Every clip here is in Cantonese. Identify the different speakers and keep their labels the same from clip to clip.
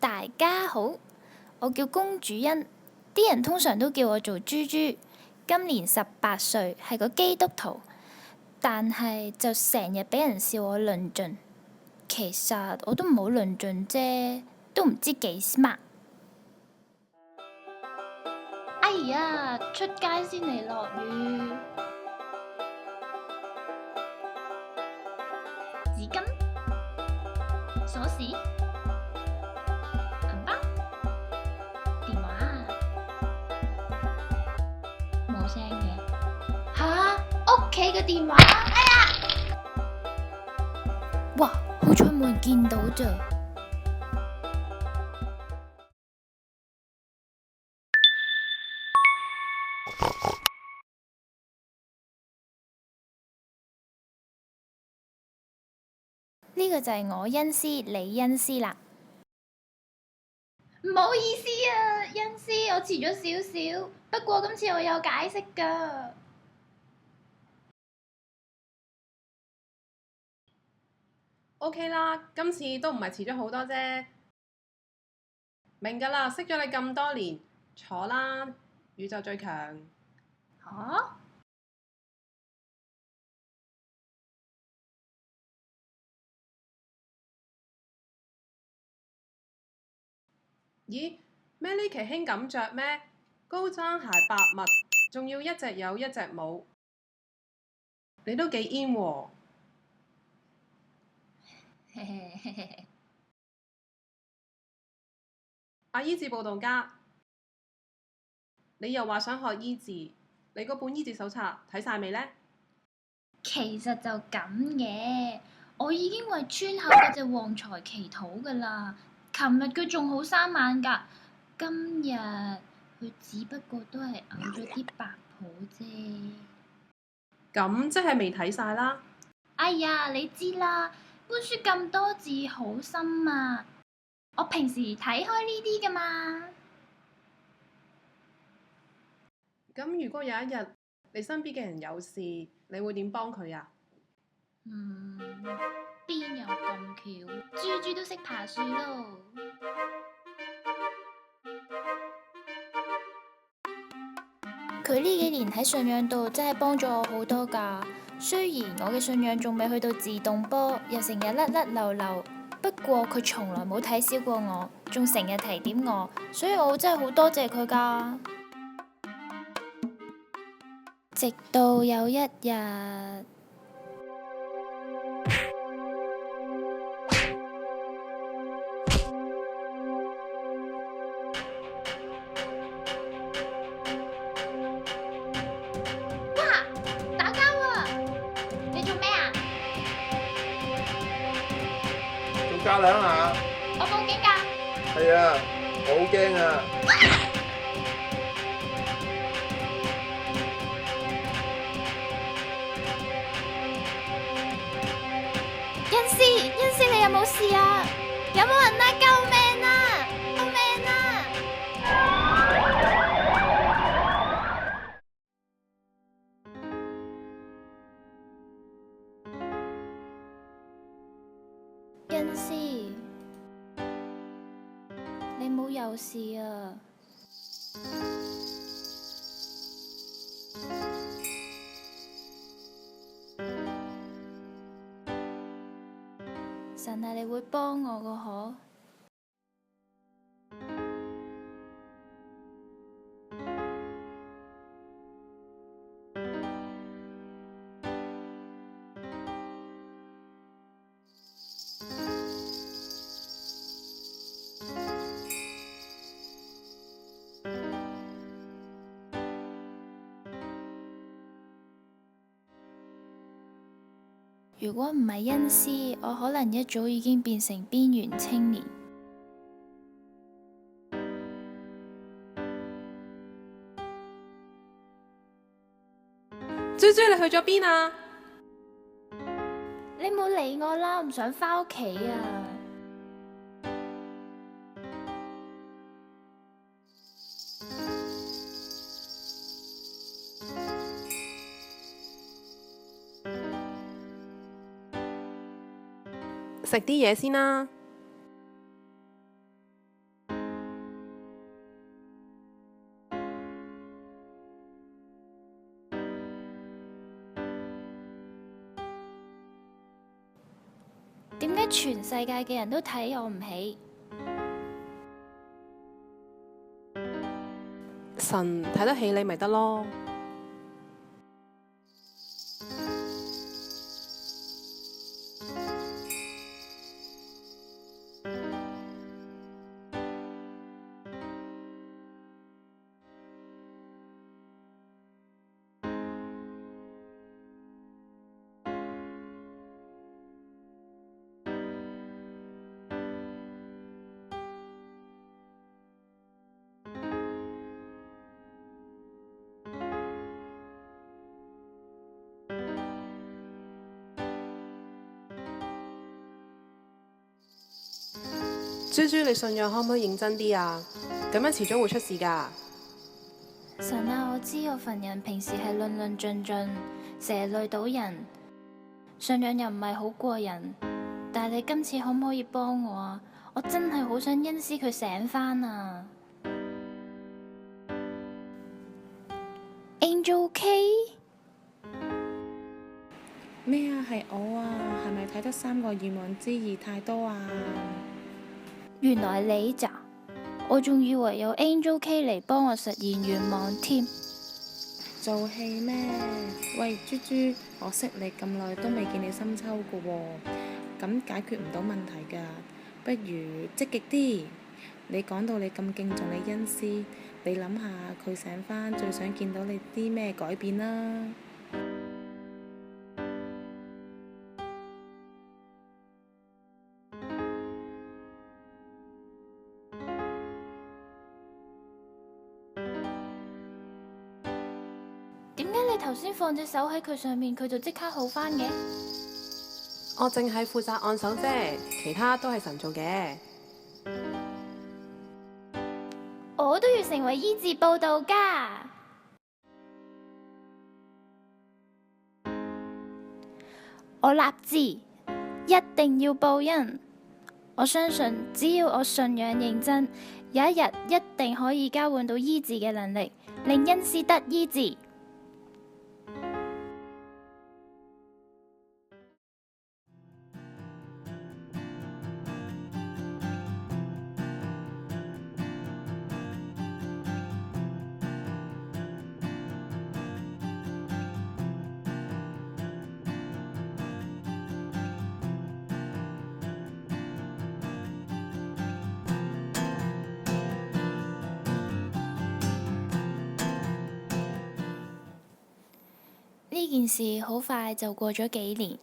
Speaker 1: 大家好，我叫公主欣，啲人通常都叫我做豬豬。今年18歲，係個基督徒，但係就成日俾人笑我論盡。其實我都唔好論盡啫，都唔知幾 smart。哎呀，出街先嚟落雨。紙巾、鎖匙、銀包、電話，冇聲嘅。吓，屋企嘅電話。哎呀！哇，好彩冇人見到咋。呢個就係我恩師李恩師啦。唔好意思啊，恩師，我遲咗少少，不過今次我有解釋㗎。
Speaker 2: OK 啦，今次都唔係遲咗好多啫。明㗎啦，識咗你咁多年，坐啦，宇宙最強。
Speaker 1: 吓？
Speaker 2: 咦，咩呢期興咁着咩？高踭鞋白襪，仲要一隻有一隻冇，你都幾 in 喎。阿醫治報道家，你又話想學醫治，你嗰本醫治手冊睇晒未呢？
Speaker 1: 其實就咁嘅，我已經為村口嗰隻旺財祈禱㗎啦。琴日佢仲好生猛㗎，今日佢只不過都係嘔咗啲白泡啫。
Speaker 2: 咁即係未睇晒啦。
Speaker 1: 哎呀，你知啦，本書咁多字好深啊，我平時睇開呢啲㗎嘛。
Speaker 2: 咁如果有一日你身邊嘅人有事，你會點幫佢啊？
Speaker 1: 邊有咁巧？豬豬都識爬樹咯。佢呢幾年喺信仰度真係幫咗我好多㗎。雖然我嘅信仰仲未去到自動波，又成日甩甩漏漏，不過佢從來冇睇小過我，仲成日提點我，所以我真係好多謝佢㗎。直到有一日。
Speaker 3: 加兩下。
Speaker 1: 我報警㗎。
Speaker 3: 係啊，我好驚啊！
Speaker 1: 恩師，你有冇事啊？有冇人啊？救命啊！救命啊！恩師，你冇有事啊？神啊，你會幫我個可？如果唔係恩師，我可能一早已經變成邊緣青年。
Speaker 2: 豬豬，你去咗邊啊？
Speaker 1: 你冇理我啦，我唔想返屋企啊！
Speaker 2: 食啲嘢先啦。
Speaker 1: 解全世界嘅人都睇我唔起？
Speaker 2: 神睇得起你咪得咯。豬豬，你信仰可唔可以認真啲啊？咁樣遲早會出事㗎。
Speaker 1: 神啊，我知我份人平時係論論盡盡，成日累到人，信仰又唔係好過人。但係你今次可唔可以幫我啊？我真係好想恩師佢醒返啊！Angel K
Speaker 4: 咩啊？係我啊！係咪睇得3個願望之二太多啊？
Speaker 1: 原來你咋？我仲以為有 Angel K 嚟幫我實現願望添。
Speaker 4: 做戲咩？喂，豬豬，我識你咁耐都未見你深秋㗎喎，咁解決唔到問題㗎。不如積極啲。你講到你咁敬重你恩師，你諗下佢醒返最想見到你啲咩改變啦？
Speaker 1: 點解你頭先放隻手喺佢上面，佢就即刻好返嘅？
Speaker 2: 我淨係負責按手啫，其他都係神做嘅。
Speaker 1: 我都要成為醫治報道家。我立志一定要報恩。我相信只要我信仰認真，有一日一定可以交換到醫治嘅能力，令恩師得醫治。呢件事好快就過咗幾年。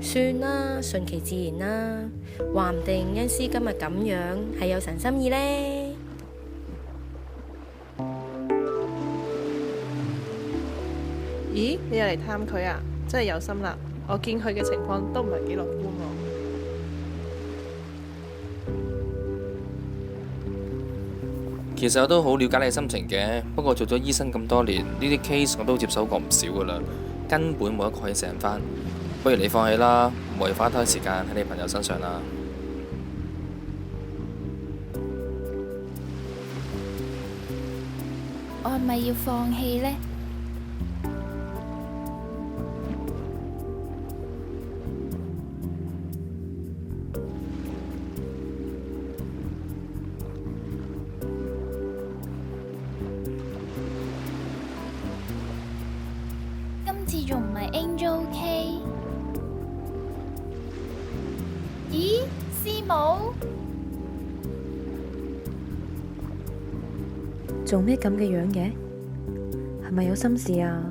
Speaker 5: 算啦，順其自然啦。話唔定恩師今日咁樣係有神心意呢。
Speaker 6: 咦，你又嚟探佢啊？真係有心啦！我見佢嘅情況都唔係幾樂觀喎。
Speaker 7: 其實我都好了解你嘅心情嘅，不過做咗醫生咁多年，呢啲 case 我都接手過唔少噶啦，根本冇一個可以醒返。不如你放棄啦，唔好花太多時間喺你朋友身上啦。
Speaker 1: 我係咪要放棄呢？今次仲唔係 Angel K？ 咦，師母？
Speaker 8: 做咩咁嘅樣嘅？係咪有心事啊？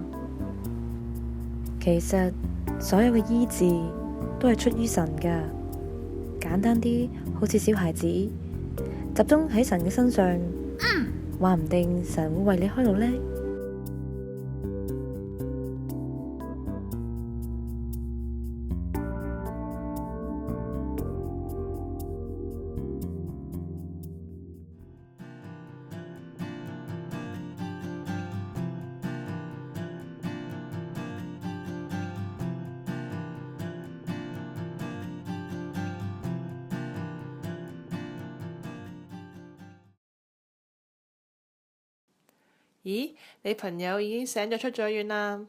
Speaker 8: 其實所有嘅醫治都係出於神噶，簡單啲，好似小孩子集中喺神嘅身上，話唔定神會為你開路呢。
Speaker 6: 咦，你朋友已經醒咗出咗院啦？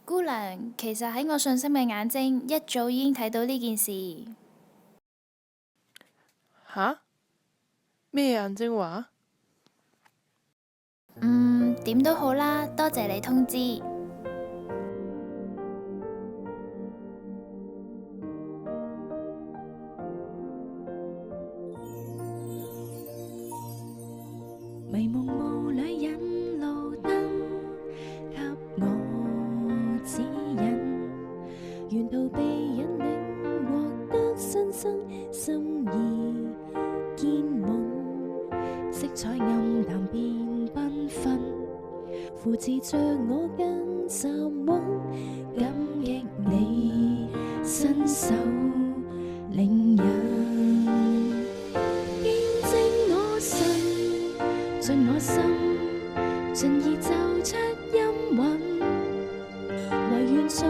Speaker 1: 姑娘，其實喺我信心嘅眼睛，一早已經睇到呢件事。
Speaker 6: 吓？咩眼睛話？
Speaker 1: 點都好啦，多謝你通知。
Speaker 9: 迷蒙霧裏引路燈，給我指引，沿途被引領，獲得新生，心意堅穩，色彩暗淡變繽紛，扶持着我更站穩，感激你伸手領引，見證我神盡我心，盡意奏出音韻，唯願做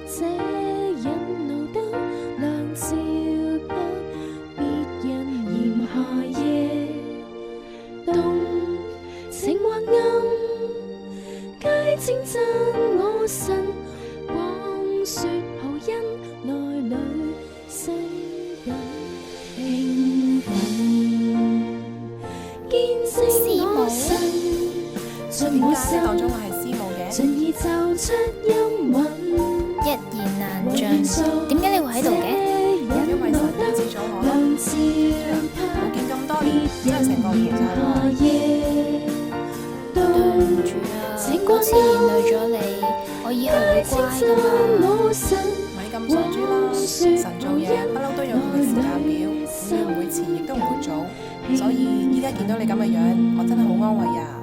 Speaker 9: 這引路燈，亮照給別人炎夏夜冬，情或暗，皆稱讚我神，廣說好恩，內裏升緊興奮。見證我神，盡我心，
Speaker 2: 當中我係師母嘅，
Speaker 9: 盡意奏出音韻，
Speaker 1: 一言難盡，點解你會喺度嘅？
Speaker 2: 因為神醫治咗我啦。冇見咁多年，真係成個唔晒喎。
Speaker 1: 對唔住啊，嗰次連累咗你，我以後會乖㗎嘛。
Speaker 2: 咪咁傻豬啦！神做嘢不嬲都有佢嘅時間表，佢唔會遲，亦都唔會早。所以依家見到你咁嘅樣，我真係好安慰啊！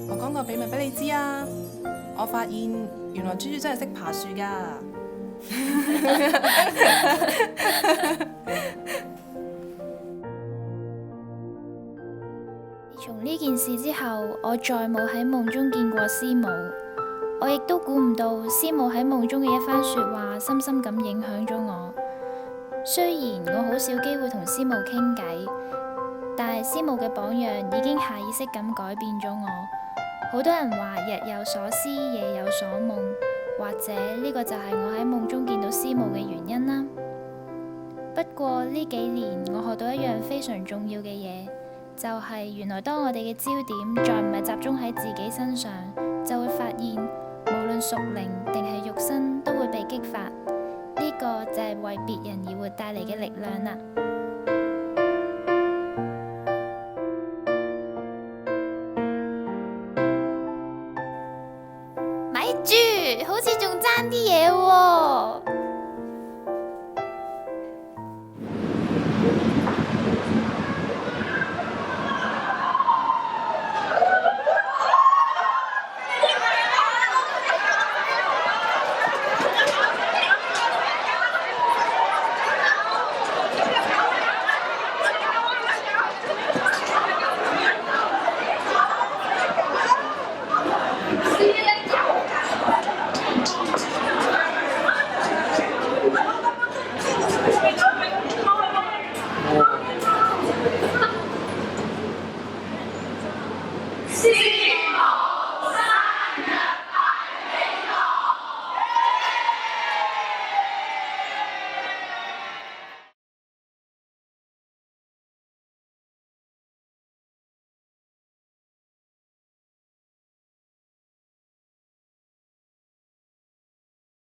Speaker 2: 我講個秘密俾你知啊！我發現原來豬豬真係識爬樹㗎。
Speaker 1: 從呢件事之後，我再冇喺夢中見過師母，我亦都估唔到師母喺夢中嘅一番說話，深深咁影響咗我。雖然我好少機會同師母傾偈，但係師母嘅榜樣已經下意識咁改變咗我。好多人話日有所思，夜有所夢，或者呢個就係我喺夢中見到師母嘅原因啦。不過呢幾年我學到一樣非常重要嘅嘢，就係原來當我哋嘅焦點再唔係集中喺自己身上，就會發現無論屬靈定係肉身都會被激發。呢個就係為別人而活帶嚟嘅力量啦。咪住，好似仲爭啲嘢喎。